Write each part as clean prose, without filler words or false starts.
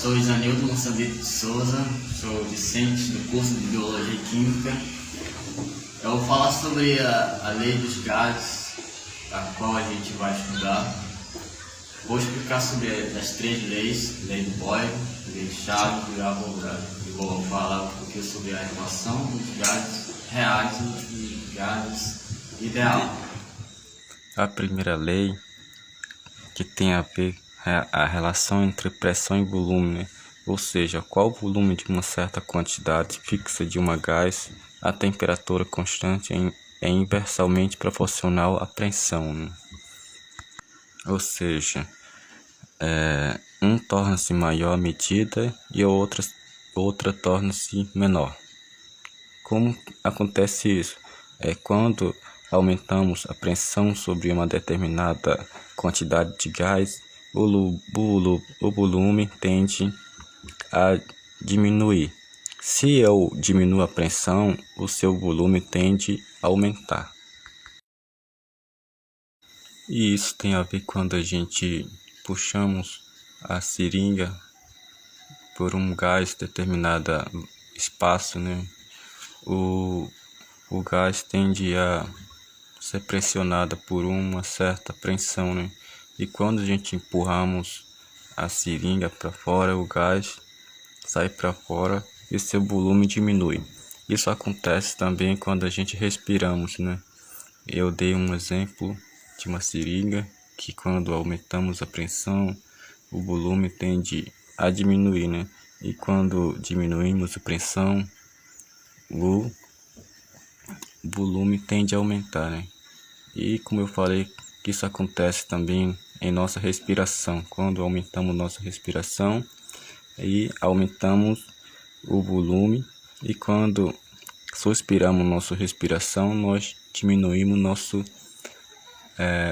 Sou Isanildo Moçambique de Souza, sou discente do curso de Biologia e Química. Eu vou falar sobre a lei dos gases, a qual a gente vai estudar. Vou explicar sobre as três leis: lei do Boyle, lei de Charles e Avogadro. E vou falar um pouquinho sobre a relação dos gases reais e dos gases ideal. A primeira lei, que tem a ver a relação entre pressão e volume, ou seja, qual o volume de uma certa quantidade fixa de uma gás, a temperatura constante é inversamente proporcional à pressão. Ou seja, um torna-se maior à medida e a outra torna-se menor. Como acontece isso? É quando aumentamos a pressão sobre uma determinada quantidade de gás, o volume tende a diminuir. Se eu diminuo a pressão, o seu volume tende a aumentar. E isso tem a ver quando a gente puxamos a seringa por um gás determinado espaço, né? O gás tende a ser pressionado por uma certa pressão, né? E quando a gente empurramos a seringa para fora, o gás sai para fora e seu volume diminui. Isso acontece também quando a gente respiramos, né? Eu dei um exemplo de uma seringa que quando aumentamos a pressão, o volume tende a diminuir, né? E quando diminuímos a pressão, o volume tende a aumentar, né? E como eu falei, que isso acontece também em nossa respiração. Quando aumentamos nossa respiração e aumentamos o volume, e quando suspiramos nossa respiração, nós diminuímos nosso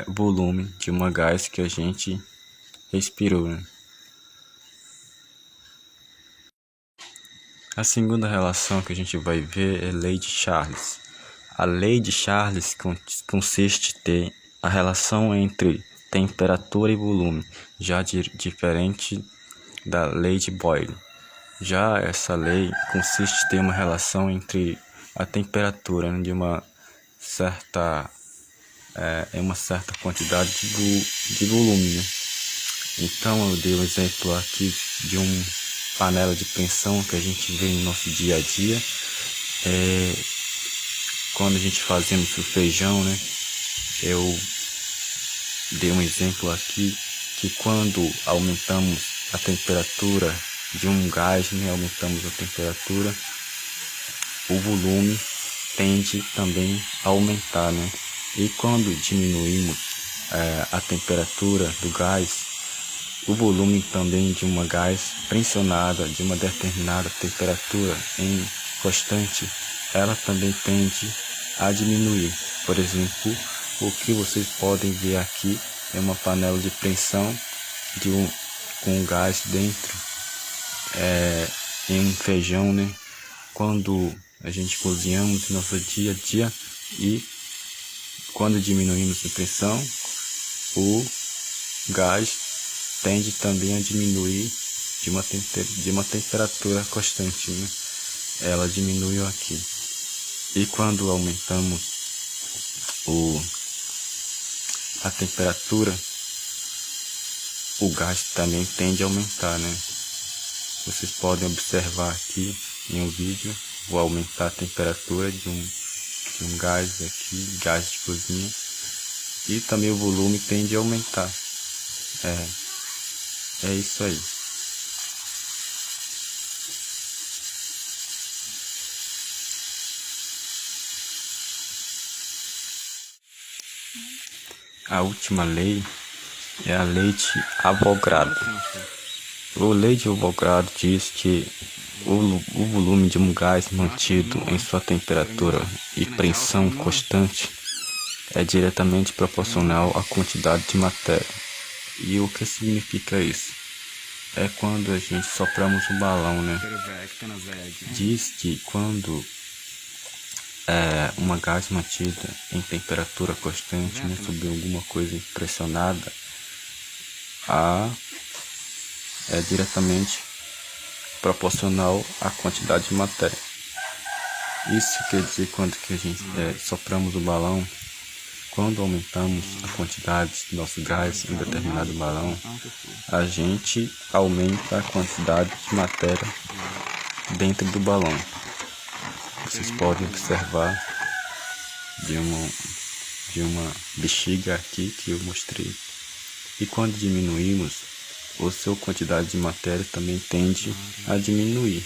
volume de uma gás que a gente respirou, né? A segunda relação que a gente vai ver é a lei de Charles. A lei de Charles consiste em a relação entre temperatura e volume, já diferente da lei de Boyle. Já essa lei consiste em ter uma relação entre a temperatura, né, de uma certa quantidade de volume, né? Então eu dei um exemplo aqui de uma panela de pressão que a gente vê no nosso dia a dia. Quando a gente fazemos o feijão, né? Eu dei um exemplo aqui que quando aumentamos a temperatura de um gás, né? Aumentamos a temperatura, o volume tende também a aumentar, né? E quando diminuímos a temperatura do gás, o volume também de uma gás pressionada de uma determinada temperatura em constante, ela também tende a diminuir. Por exemplo, o que vocês podem ver aqui é uma panela de pressão com gás dentro, em um feijão, né? Quando a gente cozinhamos no nosso dia a dia e quando diminuímos a pressão, o gás tende também a diminuir de uma temperatura constante, né? Ela diminuiu aqui. E quando aumentamos a temperatura, o gás também tende a aumentar, né? Vocês podem observar aqui em um vídeo, vou aumentar a temperatura de um gás aqui, gás de cozinha, e também o volume tende a aumentar. É isso aí. A última lei é a lei de Avogadro. A lei de Avogadro diz que o volume de um gás mantido em sua temperatura e pressão constante é diretamente proporcional à quantidade de matéria. E o que significa isso? É quando a gente sopramos um balão, né? Diz que quando uma gás mantida em temperatura constante, né, sob alguma coisa pressionada, é diretamente proporcional à quantidade de matéria. Isso quer dizer quando que a gente sopramos o balão, quando aumentamos a quantidade do nosso gás em determinado balão, a gente aumenta a quantidade de matéria dentro do balão. Vocês podem observar de uma bexiga aqui que eu mostrei. E quando diminuímos, a sua quantidade de matéria também tende a diminuir.